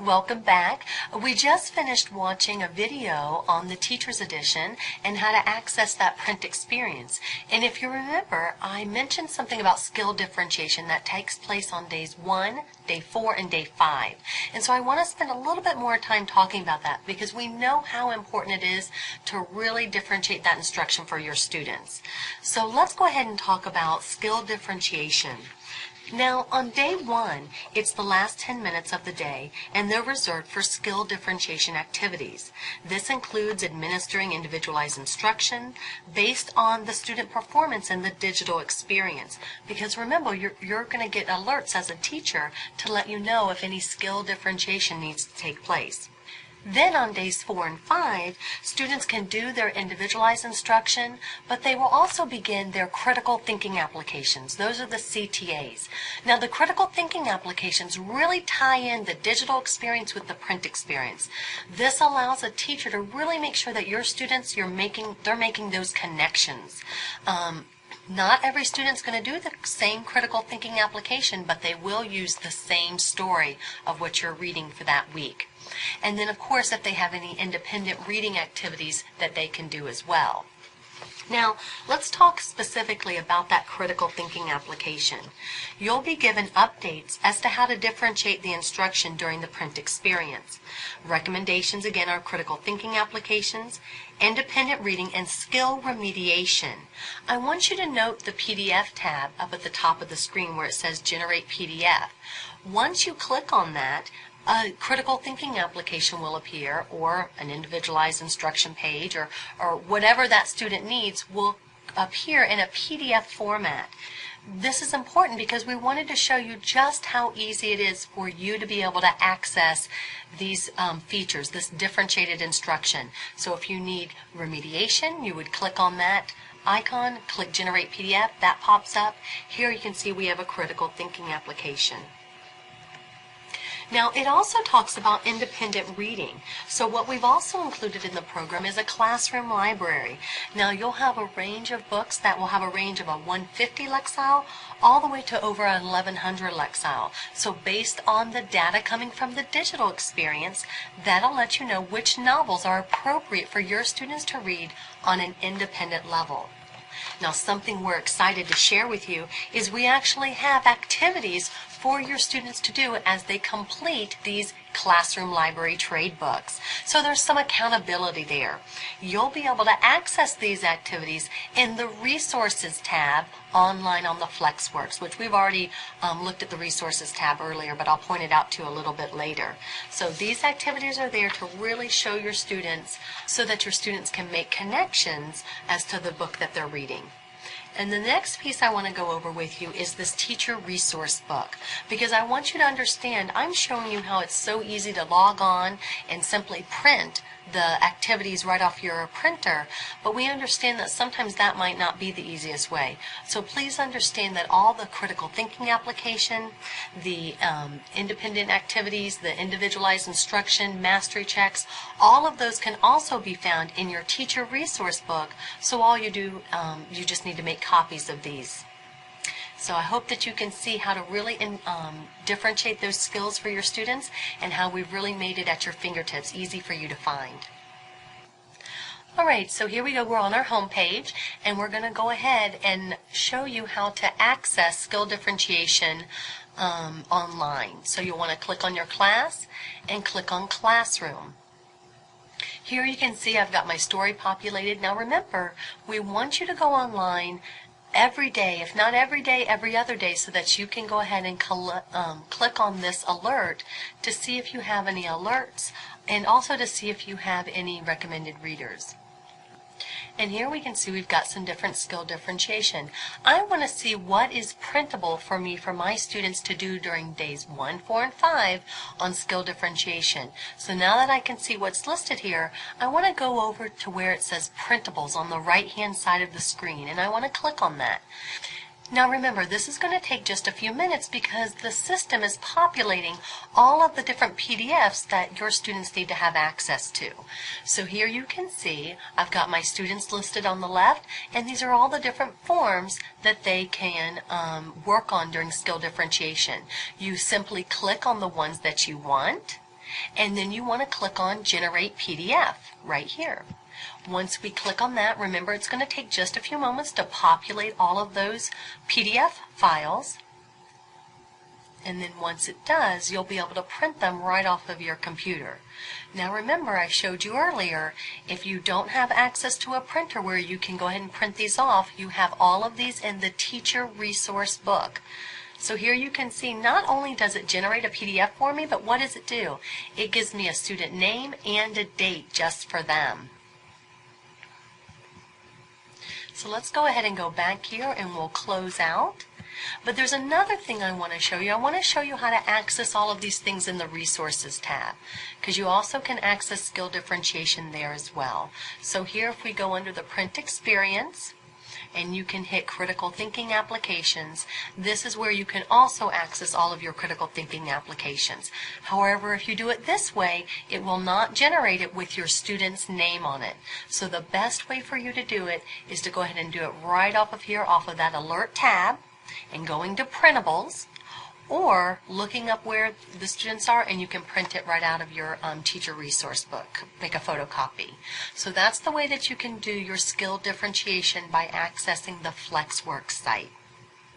Welcome back. We just finished watching a video on the Teacher's Edition and how to access that print experience. And if you remember, I mentioned something about skill differentiation that takes place on days 1, day 4, and day 5. And so I want to spend a little bit more time talking about that because we know how important it is to really differentiate that instruction for your students. So let's go ahead and talk about skill differentiation. Now, on day 1, it's the last 10 minutes of the day, and they're reserved for skill differentiation activities. This includes administering individualized instruction based on the student performance and the digital experience. Because remember, you're going to get alerts as a teacher to let you know if any skill differentiation needs to take place. Then on days 4 and 5, students can do their individualized instruction, but they will also begin their critical thinking applications. Those are the CTAs. Now the critical thinking applications really tie in the digital experience with the print experience. This allows a teacher to really make sure that your students, they're making those connections. Not every student's going to do the same critical thinking application, but they will use the same story of what you're reading for that week. And then, of course, if they have any independent reading activities that they can do as well. Now, let's talk specifically about that critical thinking application. You'll be given updates as to how to differentiate the instruction during the print experience. Recommendations, again, are critical thinking applications, independent reading, and skill remediation. I want you to note the PDF tab up at the top of the screen where it says Generate PDF. Once you click on that, a critical thinking application will appear, or an individualized instruction page, or whatever that student needs will appear in a PDF format. This is important because we wanted to show you just how easy it is for you to be able to access these features, this differentiated instruction. So if you need remediation, you would click on that icon, click Generate PDF, that pops up. Here you can see we have a critical thinking application. Now, it also talks about independent reading. So what we've also included in the program is a classroom library. Now, you'll have a range of books that will have a range of a 150 Lexile all the way to over 1100 Lexile. So based on the data coming from the digital experience, that'll let you know which novels are appropriate for your students to read on an independent level. Now, something we're excited to share with you is we actually have activities for your students to do as they complete these classroom library trade books. So there's some accountability there. You'll be able to access these activities in the Resources tab online on the FlexWorks, which we've already looked at the Resources tab earlier, but I'll point it out to you a little bit later. So these activities are there to really show your students so that your students can make connections as to the book that they're reading. And the next piece I want to go over with you is this teacher resource book, because I want you to understand I'm showing you how it's so easy to log on and simply print the activities right off your printer, but we understand that sometimes that might not be the easiest way. So please understand that all the critical thinking application, the independent activities, the individualized instruction, mastery checks, all of those can also be found in your teacher resource book. So all you do, you just need to make copies of these. So I hope that you can see how to really differentiate those skills for your students and how we've really made it at your fingertips, easy for you to find. Alright, so here we go. We're on our home page, and we're going to go ahead and show you how to access skill differentiation online. So you'll want to click on your class and click on Classroom. Here you can see I've got my story populated. Now remember, we want you to go online every day, if not every day, every other day, so that you can go ahead and click on this alert to see if you have any alerts and also to see if you have any recommended readers. And here we can see we've got some different skill differentiation. I want to see what is printable for me, for my students to do during days 1, 4, and 5 on skill differentiation. So now that I can see what's listed here, I want to go over to where it says printables on the right hand side of the screen, and I want to click on that. Now remember, this is going to take just a few minutes because the system is populating all of the different PDFs that your students need to have access to. So here you can see I've got my students listed on the left, and these are all the different forms that they can work on during skill differentiation. You simply click on the ones that you want, And then you want to click on Generate PDF right here. Once we click on that, remember it's going to take just a few moments to populate all of those PDF files. And then once it does, you'll be able to print them right off of your computer. Now remember, I showed you earlier, if you don't have access to a printer where you can go ahead and print these off, you have all of these in the teacher resource book. So here you can see not only does it generate a PDF for me, but what does it do? It gives me a student name and a date just for them. So let's go ahead and go back here and we'll close out. But there's another thing I want to show you. I want to show you how to access all of these things in the Resources tab, because you also can access skill differentiation there as well. So here if we go under the Print Experience, and you can hit Critical Thinking Applications, this is where you can also access all of your critical thinking applications. However, if you do it this way, it will not generate it with your student's name on it. So the best way for you to do it is to go ahead and do it right off of here, off of that Alert tab, and going to Printables, or looking up where the students are, and you can print it right out of your teacher resource book, make a photocopy. So that's the way that you can do your skill differentiation by accessing the FlexWorks site.